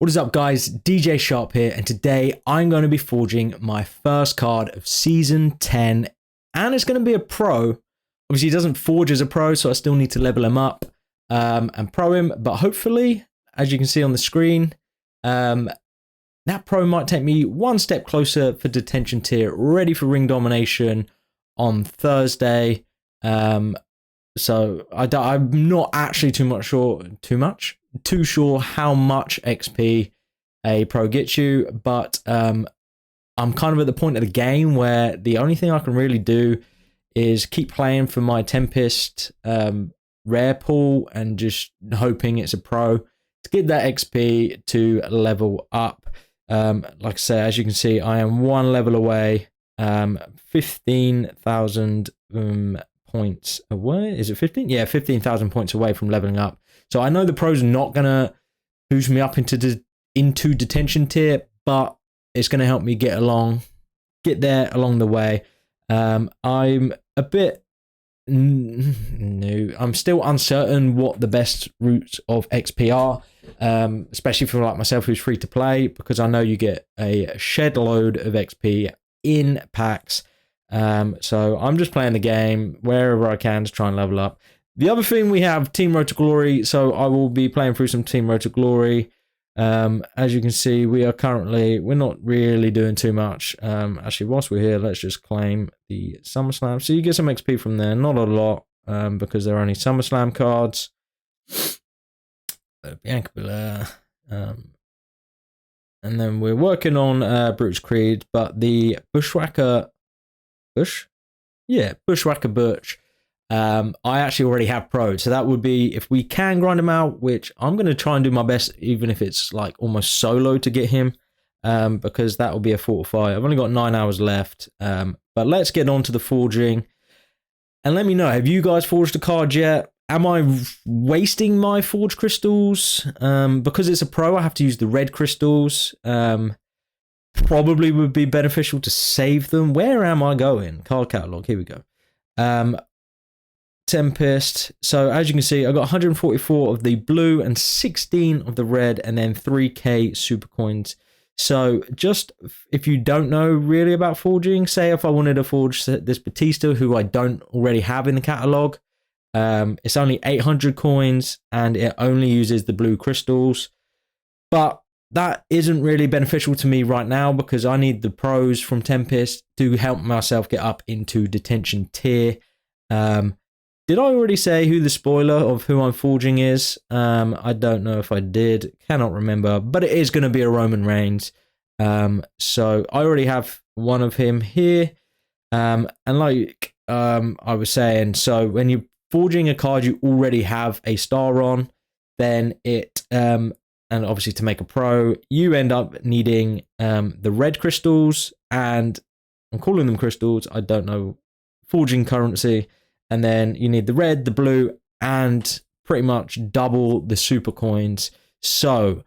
What is up, guys? DJ Sharp here, and today I'm going to be forging my first card of Season 10, and it's going to be a pro. Obviously, he doesn't forge as a pro, so I still need to level him up and pro him, but hopefully, as you can see on the screen, that pro might take me one step closer for detention tier, ready for ring domination on Thursday. So I'm not actually too sure how much XP a pro gets you, but I'm kind of at the point of the game where the only thing I can really do is keep playing for my Tempest rare pool and just hoping it's a pro to get that XP to level up. Like I say, as you can see, I am one level away, 15,000 points away. Is it 15? Yeah, 15,000 points away from leveling up. So I know the pro's not going to boost me up into detention tier, but it's going to help me get there along the way. I'm a bit new. I'm still uncertain what the best routes of XP are, especially for like myself who's free to play, because I know you get a shed load of XP in packs. So I'm just playing the game wherever I can to try and level up. The other thing, we have Team Road to Glory, so I will be playing through some Team Road to Glory. As you can see, we're not really doing too much. Actually, whilst we're here, let's just claim the SummerSlam. So you get some XP from there, not a lot, because they're only SummerSlam cards. Bianca Belair. And then we're working on Bruce Creed, but the Bushwhacker Butch, I actually already have pro, so that would be if we can grind him out, which I'm going to try and do my best, even if it's like almost solo to get him, because that will be a fortify. I've only got 9 hours left, but let's get on to the forging, and let me know, have you guys forged a card yet? Am I wasting my forged crystals? Because it's a pro, I have to use the red crystals. Probably would be beneficial to save them. Where am I going? Card catalog, here we go. Tempest. So as you can see, I got 144 of the blue and 16 of the red, and then 3k super coins. So just if you don't know really about forging, say if I wanted to forge this Batista, who I don't already have in the catalog, it's only 800 coins and it only uses the blue crystals, but that isn't really beneficial to me right now because I need the pros from Tempest to help myself get up into detention tier. Did I already say who the spoiler of who I'm forging is? I don't know if I did. Cannot remember. But it is going to be a Roman Reigns. So I already have one of him here. And like I was saying, so when you're forging a card you already have a star on, then it... and obviously to make a pro, you end up needing the red crystals, and I'm calling them crystals, I don't know, forging currency, and then you need the red, the blue, and pretty much double the super coins. So,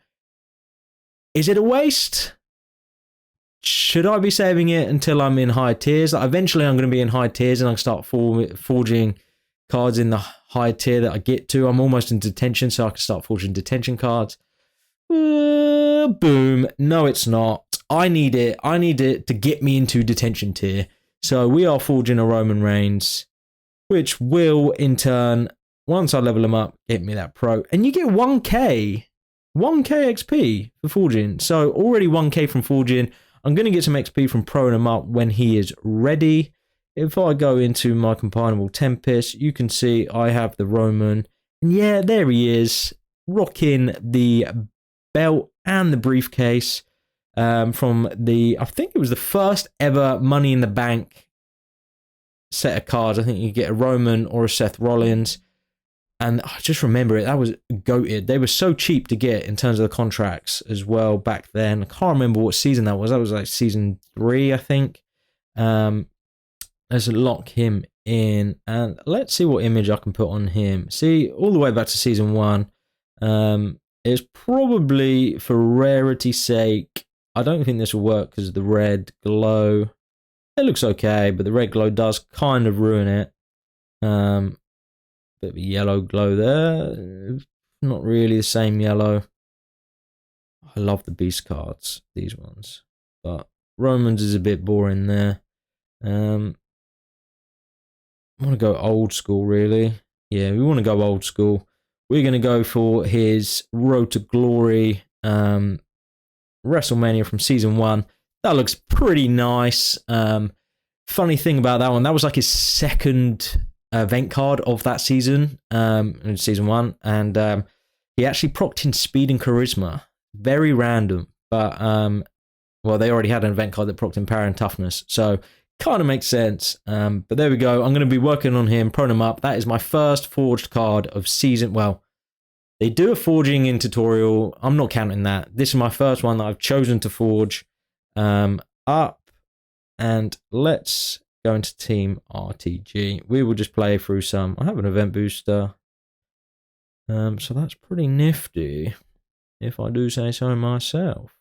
is it a waste? Should I be saving it until I'm in high tiers? Eventually I'm going to be in high tiers and I can start forging cards in the high tier that I get to. I'm almost in detention, so I can start forging detention cards. Boom. No, it's not. I need it to get me into detention tier. So we are forging a Roman Reigns, which will in turn, once I level him up, get me that pro. And you get 1k XP for forging. So already 1k from forging. I'm going to get some XP from proing him up when he is ready. If I go into my combinable Tempest, you can see I have the Roman. And yeah, there he is, rocking the belt and the briefcase from the, I think it was the first ever Money in the Bank set of cards. I think you get a Roman or a Seth Rollins, and I just remember it, that was goated. They were so cheap to get in terms of the contracts as well back then. I can't remember what season that was like season 3, I think. Let's lock him in and let's see what image I can put on him. See, all the way back to season 1. It's probably, for rarity's sake, I don't think this will work because of the red glow. It looks okay, but the red glow does kind of ruin it. Bit of a yellow glow there. Not really the same yellow. I love the Beast cards, these ones. But Roman's is a bit boring there. I want to go old school, really. Yeah, we want to go old school. We're going to go for his Road to Glory WrestleMania from season 1. That looks pretty nice. Funny thing about that one, that was like his second event card of that season, in season 1. And he actually procced in Speed and Charisma. Very random. But, well, they already had an event card that procced in Power and Toughness. So, kind of makes sense. But there we go. I'm going to be working on him, proing him up. That is my first forged card of season. Well, they do a forging in tutorial. I'm not counting that. This is my first one that I've chosen to forge up. And let's go into Team RtG. We will just play through some. I have an event booster. So that's pretty nifty, if I do say so myself.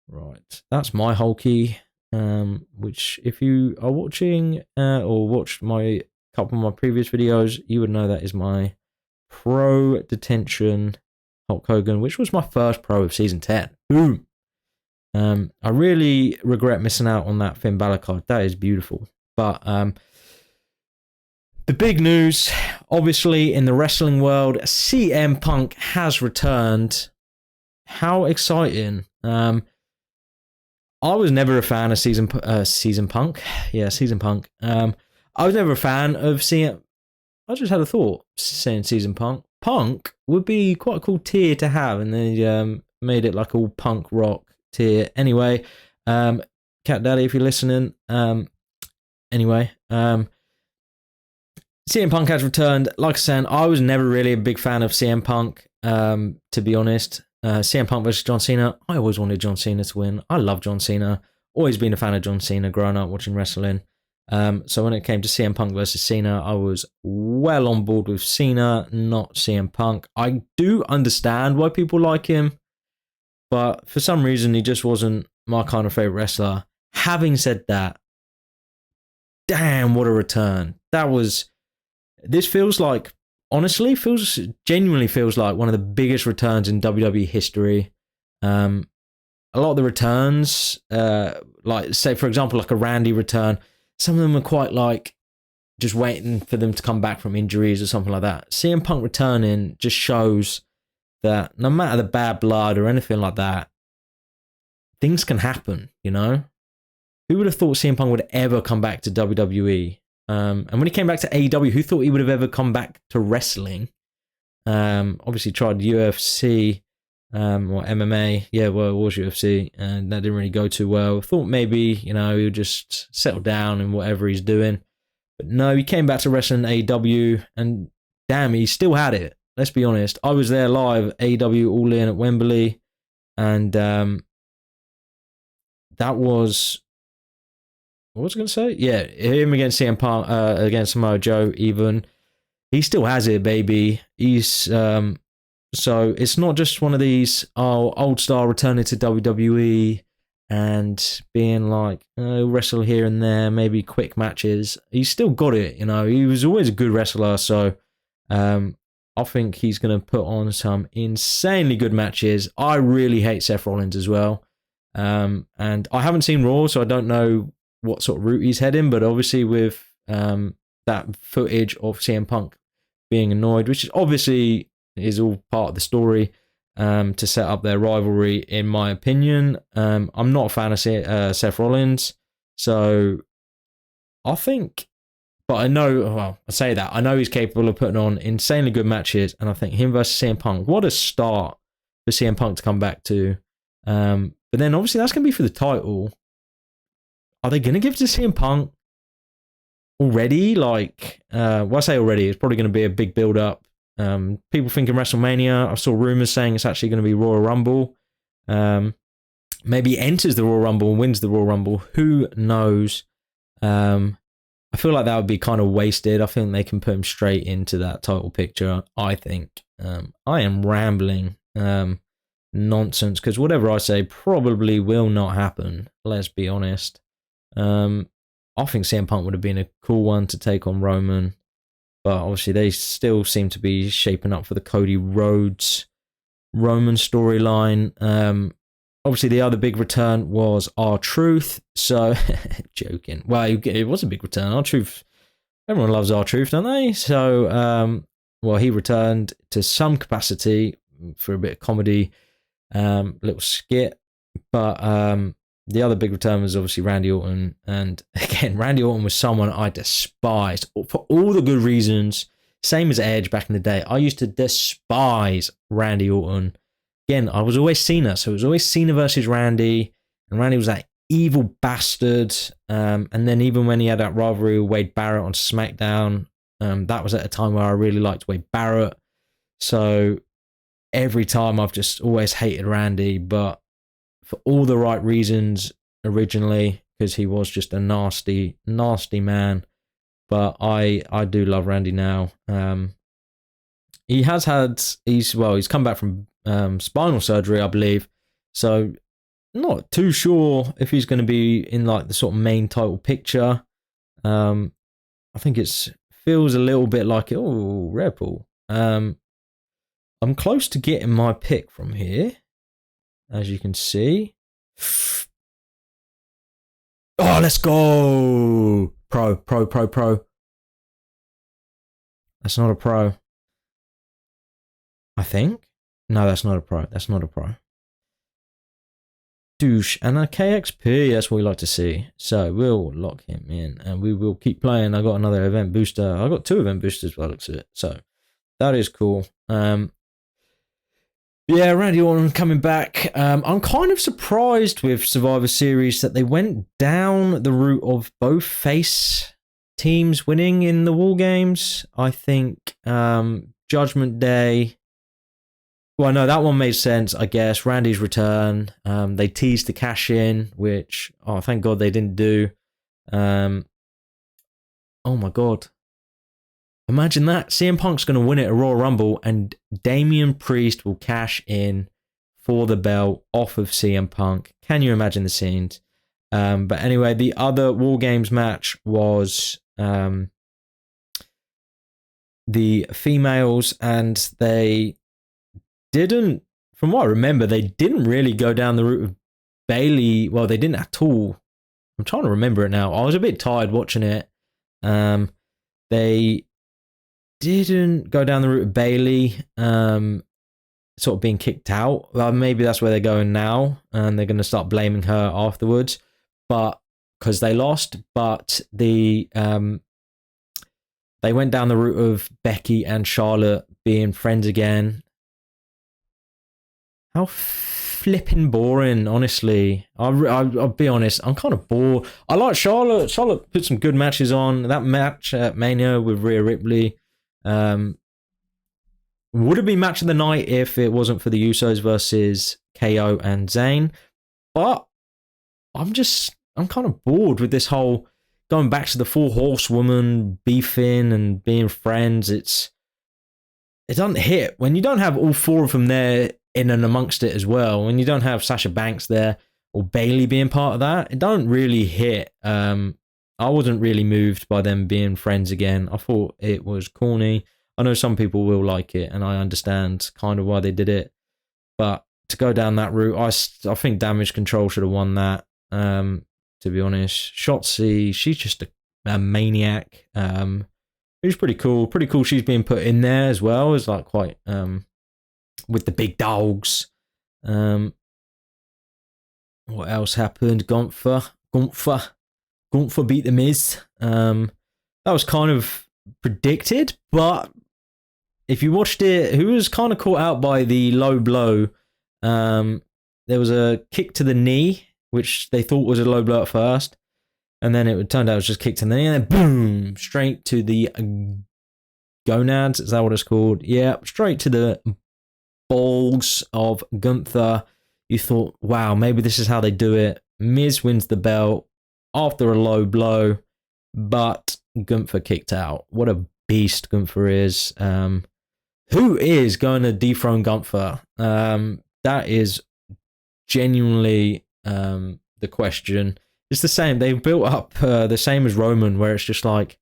Right, that's my Hulky, which if you are watching or watched my couple of my previous videos, you would know that is my Pro Detention Hulk Hogan, which was my first Pro of Season 10. Boom! I really regret missing out on that Finn Balor card. That is beautiful. But the big news, obviously, in the wrestling world, CM Punk has returned. How exciting! I was never a fan of Season Punk. Yeah, Season Punk. I was never a fan of CM. I just had a thought saying Season Punk. Punk would be quite a cool tier to have, and then made it like all punk rock tier. Anyway, Cat Daddy, if you're listening. Anyway, CM Punk has returned. Like I said, I was never really a big fan of CM Punk, to be honest. CM Punk versus John Cena. I always wanted John Cena to win. I love John Cena. Always been a fan of John Cena growing up watching wrestling. So when it came to CM Punk versus Cena, I was well on board with Cena, not CM Punk. I do understand why people like him, but for some reason, he just wasn't my kind of favorite wrestler. Having said that, damn, what a return. This feels like, honestly, genuinely feels like one of the biggest returns in WWE history. A lot of the returns, like say for example, like a Randy return, some of them are quite like just waiting for them to come back from injuries or something like that. CM Punk returning just shows that no matter the bad blood or anything like that, things can happen, you know? Who would have thought CM Punk would ever come back to WWE? And when he came back to AEW, who thought he would have ever come back to wrestling? Obviously tried UFC or MMA. Yeah, well, it was UFC, and that didn't really go too well. Thought maybe, you know, he would just settle down in whatever he's doing. But no, he came back to wrestling AEW, and damn, he still had it. Let's be honest. I was there live, AEW All In at Wembley, and that was... What was I going to say? Yeah, him against CM Punk, against Samoa Joe, even. He still has it, baby. He's, so it's not just one of these, old star returning to WWE and being like, wrestle here and there, maybe quick matches. He's still got it, you know. He was always a good wrestler, so I think he's going to put on some insanely good matches. I really hate Seth Rollins as well. And I haven't seen Raw, so I don't know what sort of route he's heading, but obviously with that footage of CM Punk being annoyed, which is obviously is all part of the story to set up their rivalry, in my opinion. I'm not a fan of Seth Rollins, so I think, but I know, well, I say that, I know he's capable of putting on insanely good matches, and I think him versus CM Punk, what a start for CM Punk to come back to. But then obviously that's going to be for the title. Are they going to give it to CM Punk already? Like, well, I say already, it's probably going to be a big build-up. People thinking WrestleMania. I saw rumors saying it's actually going to be Royal Rumble. Maybe enters the Royal Rumble and wins the Royal Rumble. Who knows? I feel like that would be kind of wasted. I think they can put him straight into that title picture, I think. I am rambling nonsense, because whatever I say probably will not happen. Let's be honest. I think CM Punk would have been a cool one to take on Roman, but obviously they still seem to be shaping up for the Cody Rhodes Roman storyline. Obviously, the other big return was R-Truth. So, joking. Well, it was a big return. R-Truth, everyone loves R-Truth, don't they? So, well, he returned to some capacity for a bit of comedy, little skit. But the other big return was obviously Randy Orton. And again, Randy Orton was someone I despised for all the good reasons. Same as Edge back in the day. I used to despise Randy Orton. Again, I was always Cena. So it was always Cena versus Randy. And Randy was that evil bastard. And then even when he had that rivalry with Wade Barrett on SmackDown, that was at a time where I really liked Wade Barrett. So every time I've just always hated Randy. But for all the right reasons originally, because he was just a nasty, nasty man. But I do love Randy now. He's come back from spinal surgery, I believe. So not too sure if he's going to be in like the sort of main title picture. I think feels a little bit like Red Bull. I'm close to getting my pick from here, as you can see. Oh, let's go! Pro. That's not a pro. I think. No, that's not a pro. Douche and a KXP. That's what we like to see. So we'll lock him in and we will keep playing. I got another event booster. I got 2 event boosters by the looks of it. So that is cool. Yeah, Randy Orton coming back. I'm kind of surprised with Survivor Series that they went down the route of both face teams winning in the War Games. I think Judgment Day. Well, no, that one made sense, I guess. Randy's return. They teased the cash in, which, thank God they didn't do. Oh my God. Imagine that. CM Punk's going to win it at Royal Rumble and Damian Priest will cash in for the belt off of CM Punk. Can you imagine the scenes? But anyway, the other War Games match was the females, and they didn't, from what I remember, they didn't really go down the route of Bayley. Well, they didn't at all. I'm trying to remember it now. I was a bit tired watching it. They didn't go down the route of Bayley, sort of being kicked out. Well, maybe that's where they're going now, and they're going to start blaming her afterwards. But because they lost, but they went down the route of Becky and Charlotte being friends again. How flipping boring, honestly. I'll be honest, I'm kind of bored. I like Charlotte. Charlotte put some good matches on. That match at Mania with Rhea Ripley would have been match of the night if it wasn't for the Usos versus KO and Zayn. But I'm kind of bored with this whole going back to the 4 horsewoman beefing and being friends. It doesn't hit when you don't have all 4 of them there in and amongst it as well. When you don't have Sasha Banks there or Bayley being part of that, it don't really hit. I wasn't really moved by them being friends again. I thought it was corny. I know some people will like it, and I understand kind of why they did it. But to go down that route, I think Damage Control should have won that. To be honest, Shotzi, she's just a maniac. It's pretty cool. Pretty cool. She's being put in there as well. It's like quite with the big dogs. What else happened? Gunther beat the Miz. That was kind of predicted, but if you watched it, who was kind of caught out by the low blow? There was a kick to the knee, which they thought was a low blow at first, and then it turned out it was just kick to the knee, and then boom, straight to the gonads. Is that what it's called? Yeah, straight to the balls of Gunther. You thought, wow, maybe this is how they do it. Miz wins the belt after a low blow, but Gunther kicked out. What a beast Gunther is. Who is going to dethrone Gunther? That is genuinely the question. It's the same. They've built up the same as Roman, where it's just like,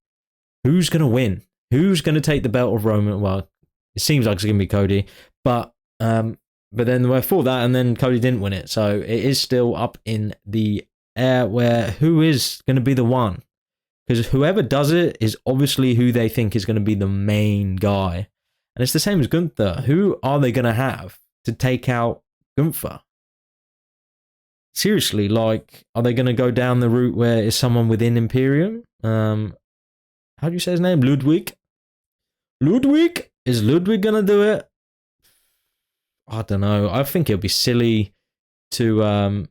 who's going to win? Who's going to take the belt of Roman? Well, it seems like it's going to be Cody, but but then I thought that, and then Cody didn't win it. So it is still up in the air where who is going to be the one? Because whoever does it is obviously who they think is going to be the main guy. And it's the same as Gunther. Who are they going to have to take out Gunther? Seriously, like, are they going to go down the route where it's someone within Imperium? How do you say his name? Ludwig? Ludwig? Is Ludwig going to do it? I don't know. I think it'll be silly to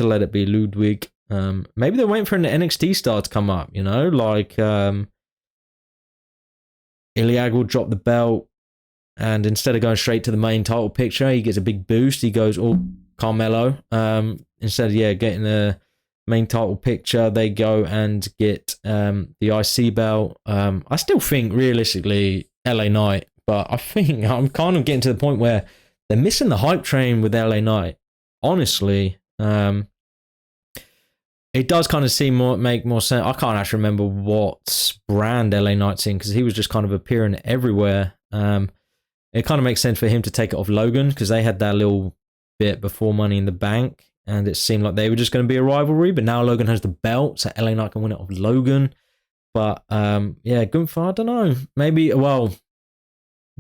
let it be Ludwig. Maybe they're waiting for an NXT star to come up, you know, like Iliag will drop the belt, and instead of going straight to the main title picture, he gets a big boost. He goes all Carmelo. Instead of getting the main title picture, they go and get the IC belt. I still think realistically LA Knight, but I think I'm kind of getting to the point where they're missing the hype train with LA Knight. Honestly, it does kind of make more sense. I can't actually remember what brand LA Knight's in because he was just kind of appearing everywhere. It kind of makes sense for him to take it off Logan because they had that little bit before Money in the Bank, and it seemed like they were just going to be a rivalry. But now Logan has the belt, so LA Knight can win it off Logan. But Gunther, I don't know. Maybe, well,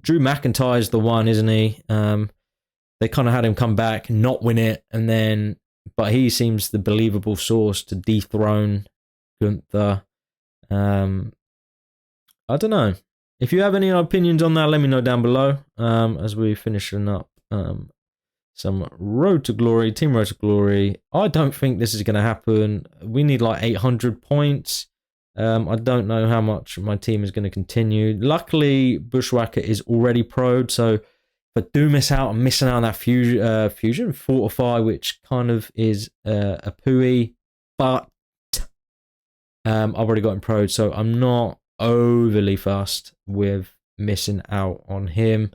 Drew McIntyre's the one, isn't he? They kind of had him come back, not win it, and then. But he seems the believable source to dethrone Gunther. I don't know. If you have any opinions on that, let me know down below as we're finishing up some Road to Glory, Team Road to Glory. I don't think this is going to happen. We need like 800 points. I don't know how much my team is going to continue. Luckily, Bushwhacker is already pro'd, so if I do miss out, I'm missing out on that fusion Fortify, which kind of is a pooey, but I've already got him pro'd, so I'm not overly fussed with missing out on him.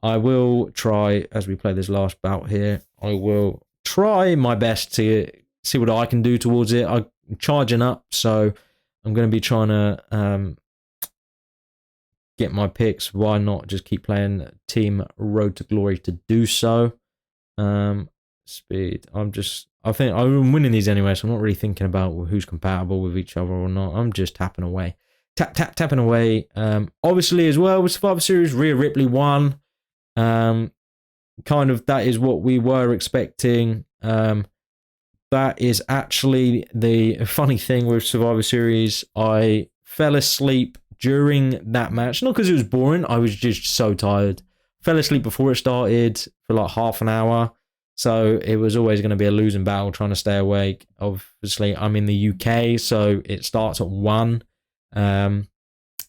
I will try, as we play this last bout here, I will try my best to see what I can do towards it. I'm charging up, so I'm going to be trying to get my picks. Why not just keep playing Team Road to Glory to do so? Speed. I think I'm winning these anyway, so I'm not really thinking about who's compatible with each other or not. I'm just tapping away. Tapping away. Obviously, as well, with Survivor Series, Rhea Ripley won. Kind of that is what we were expecting. That is actually the funny thing with Survivor Series. I fell asleep during that match. Not because it was boring. I was just so tired. Fell asleep before it started for like half an hour. So it was always going to be a losing battle trying to stay awake. Obviously, I'm in the UK, so it starts at 1.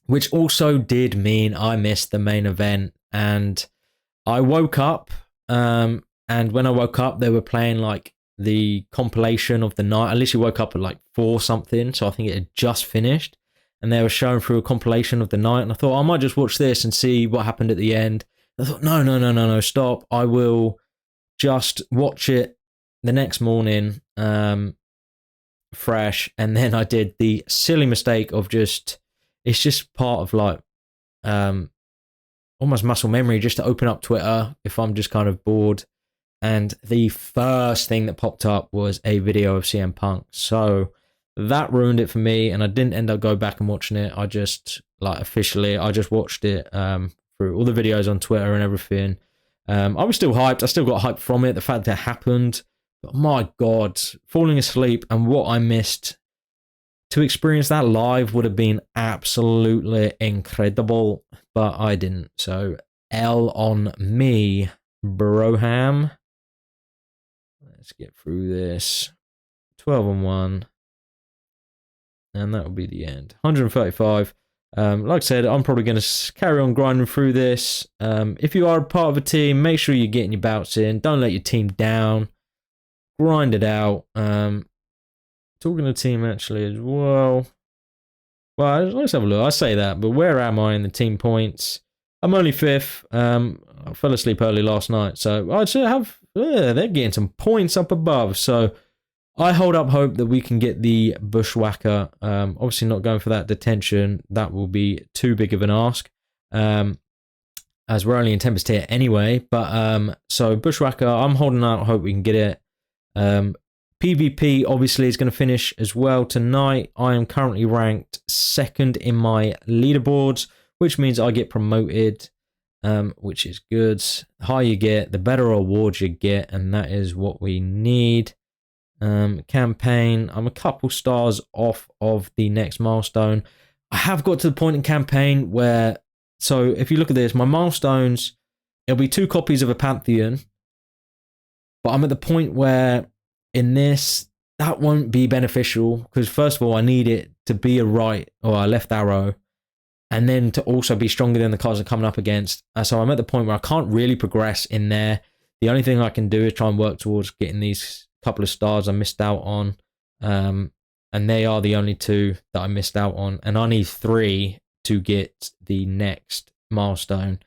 Which also did mean I missed the main event. And I woke up. And when I woke up, they were playing like the compilation of the night. I literally woke up at like 4 something. So I think it had just finished. And they were showing through a compilation of the night. And I thought, I might just watch this and see what happened at the end. I thought, no, stop. I will just watch it the next morning, fresh. And then I did the silly mistake of it's just part of like, almost muscle memory just to open up Twitter if I'm just kind of bored. And the first thing that popped up was a video of CM Punk. So that ruined it for me, and I didn't end up going back and watching it. I just, like, officially, I just watched it through all the videos on Twitter and everything. I was still hyped. I still got hyped from it, the fact that it happened. But my God, falling asleep and what I missed to experience that live would have been absolutely incredible, but I didn't. So L on me, Broham. Let's get through this. 12-1. And that will be the end. 135. Like I said, I'm probably going to carry on grinding through this. If you are a part of a team, make sure you're getting your bouts in. Don't let your team down. Grind it out. Talking to team actually as well. Well, let's have a look. I say that, but where am I in the team points? I'm only 5th. I fell asleep early last night, so I'd say they're getting some points up above. So I hold up hope that we can get the Bushwhacker. Obviously not going for that detention. That will be too big of an ask. as we're only in Tempest tier anyway. But so Bushwhacker, I'm holding out hope we can get it. PvP obviously is going to finish as well tonight. I am currently ranked 2nd in my leaderboards, which means I get promoted, which is good. The higher you get, the better awards you get, and that is what we need. Campaign, I'm a couple stars off of the next milestone. I have got to the point in campaign where, so if you look at this, my milestones, it'll be 2 copies of a Pantheon, but I'm at the point where in this, that won't be beneficial, because first of all, I need it to be a right or a left arrow, and then to also be stronger than the cards I'm coming up against. So I'm at the point where I can't really progress in there. The only thing I can do is try and work towards getting these couple of stars I missed out on. And they are the only 2 that I missed out on. And I need 3 to get the next milestone.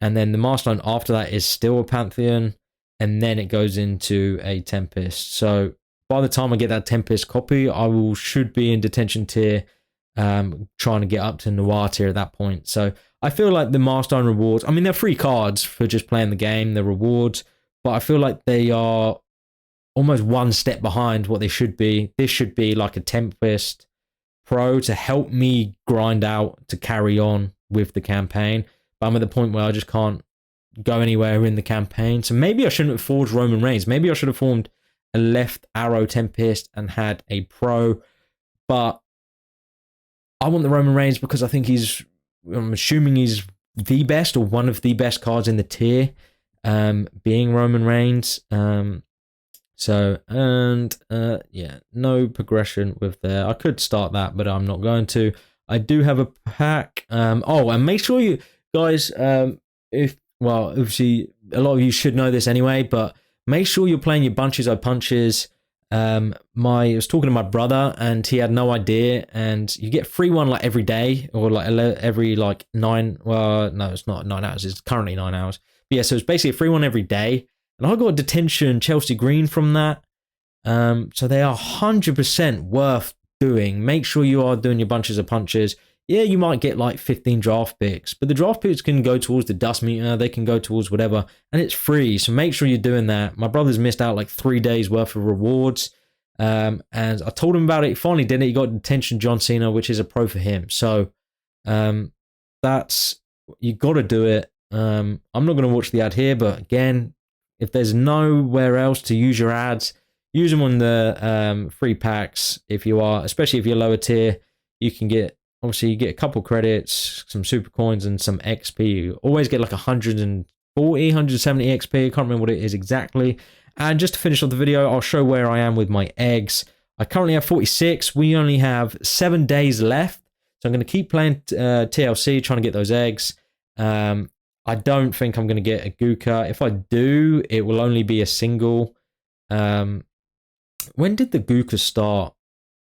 And then the milestone after that is still a Pantheon. And then it goes into a Tempest. So by the time I get that Tempest copy, should be in detention tier, trying to get up to Noir tier at that point. So I feel like the milestone rewards, I mean, they're free cards for just playing the game, the rewards, but I feel like they are almost one step behind what they should be. This should be like a Tempest Pro to help me grind out to carry on with the campaign. But I'm at the point where I just can't go anywhere in the campaign. So maybe I shouldn't have forged Roman Reigns. Maybe I should have formed a left arrow Tempest and had a Pro. But I want the Roman Reigns because I think I'm assuming he's the best or one of the best cards in the tier, being Roman Reigns. Yeah, no progression with there. I could start that, but I'm not going to. I do have a pack. And make sure you guys, obviously a lot of you should know this anyway, but make sure you're playing your bunches of punches. I was talking to my brother and he had no idea, and you get free one like every day or like every like 9. Well, no, it's not 9 hours. It's currently 9 hours. But yeah, so it's basically a free one every day. And I got a detention Chelsea Green from that. So they are 100% worth doing. Make sure you are doing your bunches of punches. Yeah, you might get like 15 draft picks, but the draft picks can go towards the dust meter. They can go towards whatever, and it's free. So make sure you're doing that. My brother's missed out like 3 days worth of rewards. And I told him about it. He finally did it. He got detention John Cena, which is a pro for him. So that's, you got to do it. I'm not going to watch the ad here, but again, if there's nowhere else to use your ads, use them on the free packs. Especially if you're lower tier, you can get, obviously you get a couple credits, some super coins, and some XP. You always get like 140, 170 XP. I can't remember what it is exactly. And just to finish off the video, I'll show where I am with my eggs. I currently have 46. We only have 7 days left. So I'm going to keep playing TLC, trying to get those eggs. I don't think I'm going to get a Guka. If I do, it will only be a single. When did the Guka start?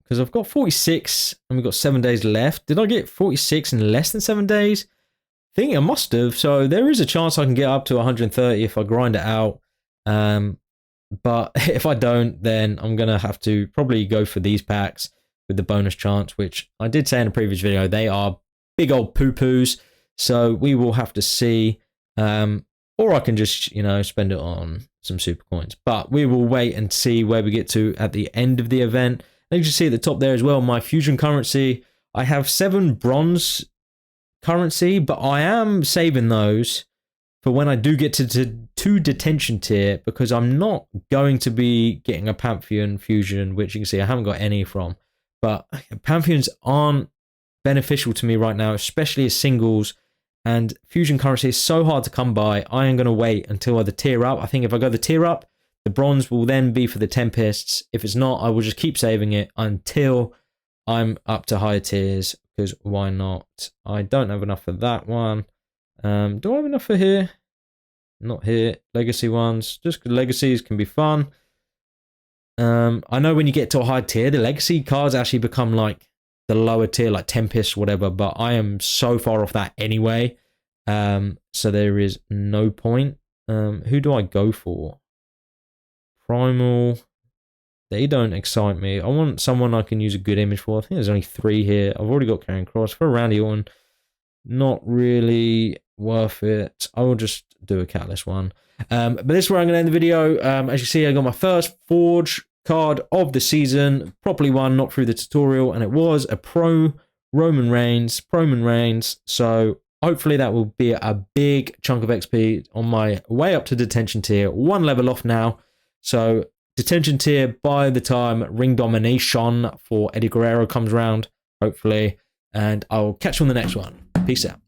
Because I've got 46 and we've got 7 days left. Did I get 46 in less than 7 days? I think I must have. So there is a chance I can get up to 130 if I grind it out. But if I don't, then I'm going to have to probably go for these packs with the bonus chance, which I did say in a previous video, they are big old poo-poos. So we will have to see. Or I can just, spend it on some super coins. But we will wait and see where we get to at the end of the event. And you can see at the top there as well, my fusion currency. I have 7 bronze currency, but I am saving those for when I do get to detention tier, because I'm not going to be getting a Pantheon fusion, which you can see I haven't got any from. But Pantheons aren't beneficial to me right now, especially as singles. And fusion currency is so hard to come by. I am going to wait until I tier up. I think if I go the tier up, the bronze will then be for the Tempests. If it's not, I will just keep saving it until I'm up to higher tiers, because why not? I don't have enough for that one. Do I have enough for here? Not here. Legacy ones. Just because legacies can be fun. I know when you get to a high tier, the legacy cards actually become like the lower tier, like Tempest, whatever, but I am so far off that anyway. So there is no point. Who do I go for? Primal. They don't excite me. I want someone I can use a good image for. I think there's only 3 here. I've already got Karrion Kross. For Randy Orton, not really worth it. I will just do a Catalyst one. But this is where I'm going to end the video. As you see, I got my first Forge card of the season, properly won, not through the tutorial, and it was a Pro Roman Reigns. So hopefully that will be a big chunk of XP on my way up to detention tier. 1 level off now. So detention tier by the time ring domination for Eddie Guerrero comes around, hopefully. And I'll catch you on the next one. Peace out.